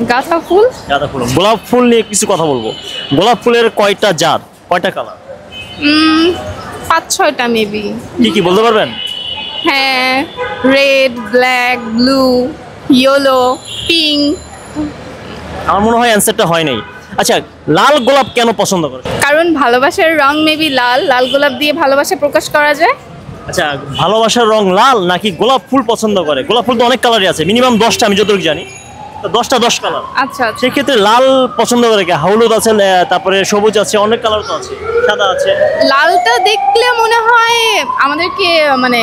গাঁদা ফুল। গাঁদা ফুল। গোলাপ ফুল নিয়ে কিছু কথা বলবো। গোলাপ ফুলের কয়টা জাত, কয়টা কালার? 5-6টা মেবি। কি কি বলতে পারবেন? হ্যাঁ, red, black, blue, yellow, pink. আমার মনে হয় অ্যান্সারটা হয় নাই। আচ্ছা, লাল গোলাপ কেন পছন্দ করে? কারণ ভালোবাসার রং মেবি লাল, লাল গোলাপ দিয়ে ভালোবাসা প্রকাশ করা যায়। আচ্ছা, ভালোবাসার রং লাল নাকি গোলাপ ফুল পছন্দ করে? গোলাপ ফুল তো অনেক কালারই আছে, মিনিমাম 10টা আমি যতটুকু জানি। তো 10টা 10 কালার। আচ্ছা আচ্ছা। সেক্ষেত্রে লাল পছন্দ করে কি? হলুদ আছে, তারপরে সবুজ আছে, অনেক কালার তো আছে, সাদা আছে। লালটা দেখলে মনে হয় আমাদেরকে মানে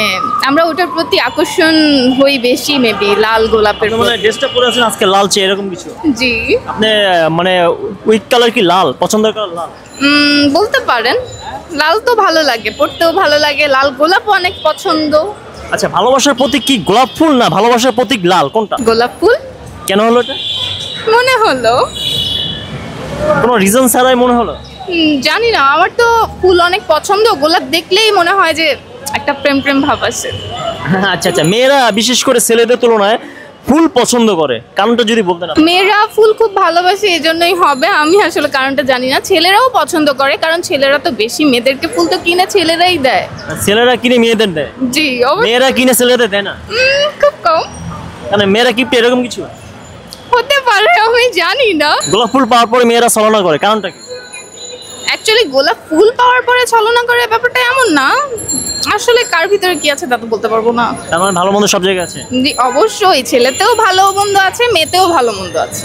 আমরা ওটার প্রতি আকর্ষণ হই বেশি মেবি লাল গোলাপের আপনি মানে প্রতি। ড্রেসটা পরে আছেন আজকে লালচে এরকম কিছু? জি। আপনি মানে উইক কালার কি লাল, পছন্দের কালার লাল? বলতে পারেন। লাল তো ভালো লাগে, পড়তেও ভালো লাগে, লাল গোলাপও অনেক পছন্দ। আচ্ছা, ভালোবাসার প্রতীক কি গোলাপ ফুল না ভালোবাসার প্রতীক লাল, কোনটা? গোলাপ ফুল কেন হলো এটা? মনে হলো। কোনো রিজন ছাড়াই মনে হলো? জানি না, আমার তো ফুল অনেক পছন্দ, গোলাপ দেখলেই মনে হয় যে একটা প্রেম প্রেম ভাব আসে। আচ্ছা আচ্ছা, মেয়েরা বিশেষ করে ছেলেদের তুলনায় ফুল পছন্দ করে, কারণটা যদি বলতেন আপনি। মেয়েরা ফুল খুব ভালোবাসে, এজন্যই হবে। আমি আসলে কারণটা জানি না। ছেলেরাও পছন্দ করে, কারণ ছেলেরা তো বেশি মেয়েদেরকে ফুল তো কিনে ছেলেরাই দেয়। ছেলেরা কিনে মেয়েদের দেয়? জি অবশ্যই। মেয়েরা কিনে ছেলেদের দেয় না? খুব কম। মানে মেয়েরা গিফট এরকম কিছু হতে পারে, আমি জানি না। গোলাপ ফুল পাওয়ার পরে মেয়েরা ছলনা করে, কারণটা কি? অ্যাকচুয়ালি গোলাপ ফুল পাওয়ার পরে ছলনা করে ব্যাপারটা এমন না। আসলে কার ভিতরে কি আছে তা তো বলতে পারবো না। তার মানে ভালো মন্দ সব জায়গায় আছে। জি অবশ্যই, ছেলেতেও ভালো মন্দ আছে, মেয়েতেও ভালো মন্দ আছে।